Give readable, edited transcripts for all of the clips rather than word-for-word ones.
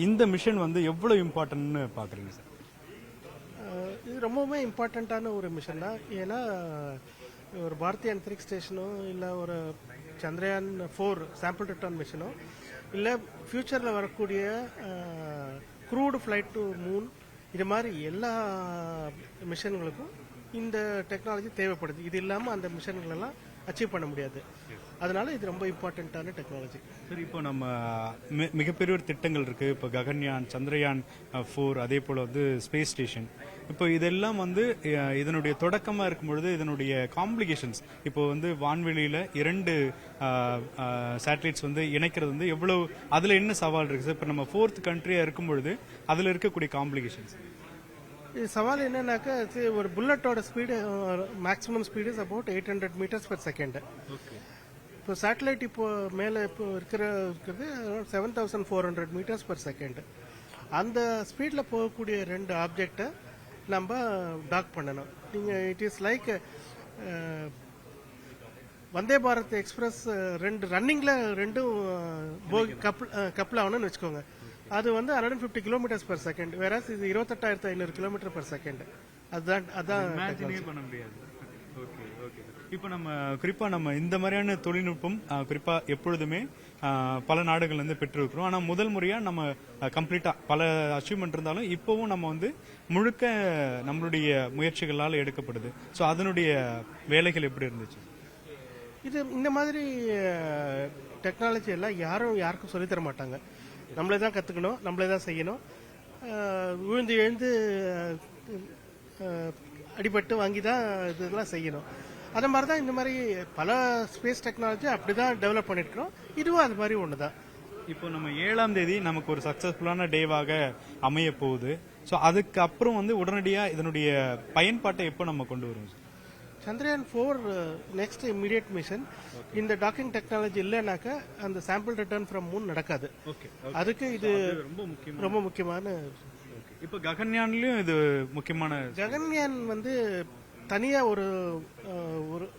இந்த மிஷன் வந்து எவ்வளவு இம்பார்ட்டன்ட்னு பாக்குறீங்க சார்? இது ரொம்பவுமே இம்பார்ட்டண்ட்டான ஒரு மிஷன் தான். ஏன்னா ஒரு பாரதிய அந்தரிக்ஷ ஸ்டேஷனோ இல்லை ஒரு சந்திரயான் 4 சாம்பிள் ரிட்டர்ன் மிஷனோ இல்லை ஃபியூச்சரில் வரக்கூடிய க்ரூடு ஃப்ளைட் டு மூன் இது மாதிரி எல்லா மிஷன்களுக்கும் இந்த டெக்னாலஜி தேவைப்படுது. இது இல்லாமல் அந்த மிஷன்களெல்லாம் அச்சீவ் பண்ண முடியாது. அதனால இது ரொம்ப இம்பார்ட்டண்ட்டான டெக்னாலஜி. சரி, இப்போ நம்ம மிகப்பெரிய ஒரு திட்டங்கள் இருக்கு. இப்போ ககன்யான், சந்திரயான் 4, அதே போல வந்து ஸ்பேஸ் ஸ்டேஷன். இப்போ இதெல்லாம் வந்து இதனுடைய தொடக்கமா இருக்கும் பொழுது இதனுடைய காம்ப்ளிகேஷன்ஸ், இப்போ வந்து வான்வெளியில 2 சேட்டலைட்ஸ் வந்து இணைக்கிறது வந்து எவ்வளவு, அதுல என்ன சவால் இருக்கு சார்? இப்போ நம்ம 4th கண்ட்ரியா இருக்கும் பொழுது அதுல இருக்கக்கூடிய காம்ப்ளிகேஷன்ஸ். இது சவால் என்னன்னாக்கா, ஒரு புல்லட்டோட speed maximum speed is about 800 meters per second. இப்போ சேட்டலைட் இப்போ மேலே இப்போ இருக்கிறது 7400 மீட்டர்ஸ் பர் செகண்ட். அந்த ஸ்பீடில் போகக்கூடிய 2 ஆப்ஜெக்டை நம்ம டாக் பண்ணணும். நீங்கள் it is like Vande Bharat express 2 ரன்னிங்கில் 2ம் கப்பல் ஆகணும்னு வச்சுக்கோங்க. அது வந்து 150 கிலோமீட்டர்ஸ் பர் செகண்ட், வேற இது 28,500 கிலோமீட்டர் பர் செகண்ட். அதான் பண்ண முடியாது. இப்போ நம்ம குறிப்பா நம்ம இந்த மாதிரியான தொழில்நுட்பம் குறிப்பா எப்பொழுதுமே பல நாடுகள் வந்து பெற்றிருக்கிறோம். ஆனா முதல் முறையா நம்ம கம்ப்ளீட்டா பல அச்சீவ்மெண்ட் இருந்தாலும் இப்பவும் நம்ம வந்து முழுக்க நம்மளுடைய முயற்சிகளால் எடுக்கப்படுது. ஸோ அதனுடைய வேலைகள் எப்படி இருந்துச்சு? இது இந்த மாதிரி டெக்னாலஜி எல்லாம் யாருக்கும் சொல்லித்தர மாட்டாங்க. நம்மளே தான் கற்றுக்கணும், நம்மளே தான் செய்யணும். விழுந்து எழுந்து அடிபட்டு வாங்கி தான் இதெல்லாம் செய்யணும். அது மாதிரி தான் இந்த மாதிரி பல ஸ்பேஸ் டெக்னாலஜி அப்படி தான் டெவலப் பண்ணியிருக்கிறோம். இதுவும் அது மாதிரி ஒன்று தான். இப்போ நம்ம 7ஆம் தேதி நமக்கு ஒரு சக்சஸ்ஃபுல்லான டேவாக அமைய போகுது. ஸோ அதுக்கு அப்புறம் வந்து உடனடியாக இதனுடைய பயன்பாட்டை எப்போ நம்ம கொண்டு வருவோம்? Chandrayaan 4 next immediate mission. இந்த டாக்கிங் டெக்னாலஜி இல்லைனாக்கா அந்த சாம்பிள் ரிட்டர்ன் ஃப்ரம் மூன் நடக்காது. அதுக்கு இது ரொம்ப முக்கியமான. இப்போ ககன்யான்லயும் இது முக்கியமான. ககன்யான் வந்து தனியா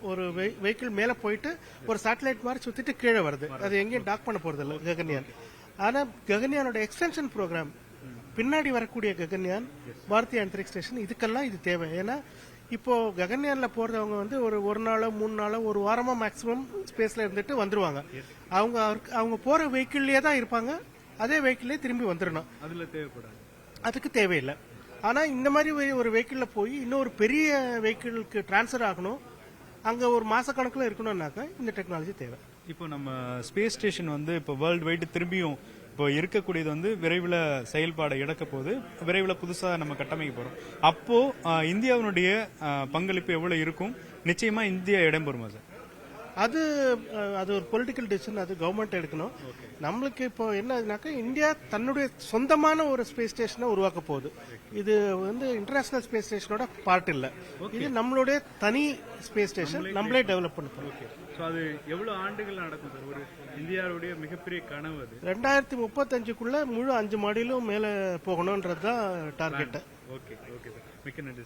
ஒரு வெஹிக்கிள் மேல போயிட்டு ஒரு சேட்டலைட் மாதிரி சுத்திட்டு கீழே வருது. அது எங்கேயும் டாக் பண்ண போறது இல்லை ககன்யான். ஆனா ககன்யானோட எக்ஸ்டென்ஷன் ப்ரோக்ராம், பின்னாடி வரக்கூடிய ககன்யான், பாரதிய அந்தரிக்ஷ ஸ்டேஷன், இதுக்கெல்லாம் இது தேவை. ஏன்னா இப்போ ககன்யான்ல போறவங்க வந்து ஒரு நாளோ 3 நாளோ 1 வாரமா மேக்சிமம் ஸ்பேஸ்ல இருந்துட்டு வந்துருவாங்க. அவங்க போற வெஹிக்கிள்லயே தான் இருப்பாங்க. அதே வெஹிக்கிள்லயே திரும்பி வந்துடணும். அதுல தேவைப்படாது, அதுக்கு தேவையில்லை. ஆனா இந்த மாதிரி ஒரு வெஹிக்கிள்ல போய் இன்னொரு பெரிய வெஹிக்கிளுக்கு டிரான்ஸ்ஃபர் ஆகணும், அங்க ஒரு மாச கணக்குல இருக்கணும்னாக்கா இந்த டெக்னாலஜி தேவை. இப்போ நம்ம ஸ்பேஸ் ஸ்டேஷன் வந்து இப்போ வேர்ல்டு வைடு திரும்பியும் இப்போ இருக்கக்கூடியது வந்து விரைவில் செயல்பாடு இழக்க போது, விரைவில் புதுசாக நம்ம கட்டமைக்க போறோம். அப்போ இந்தியாவினுடைய பங்களிப்பு எவ்வளவு இருக்கும்? நிச்சயமா இந்தியா இடம் பெறுமா சார்? அது ஒரு பொலிட்டிக்கல் டிசிஷன், அது கவர்மெண்ட் எடுக்கணும். நம்மளுக்கு இப்போ என்னதுனாக்கா, இந்தியா தன்னுடைய சொந்தமான ஒரு ஸ்பேஸ் ஸ்டேஷனை உருவாக்க போகுது. இது வந்து இன்டர்நேஷனல் ஸ்பேஸ் ஸ்டேஷனோட பார்ட் இல்ல. இது நம்மளுடைய தனி ஸ்பேஸ் ஸ்டேஷன், நம்மளே டெவலப் பண்ண போறோம். அது எவ்வளவு ஆண்டுகள் நடக்கும் சார்? ஒரு இந்தியாவுடைய மிகப்பெரிய கனவு அது 2035க்குள்ள முழு 5 மாடியிலும் மேல போகணும்ன்றது தான் டார்கெட். ஓகே சார், மிக்க நன்றி.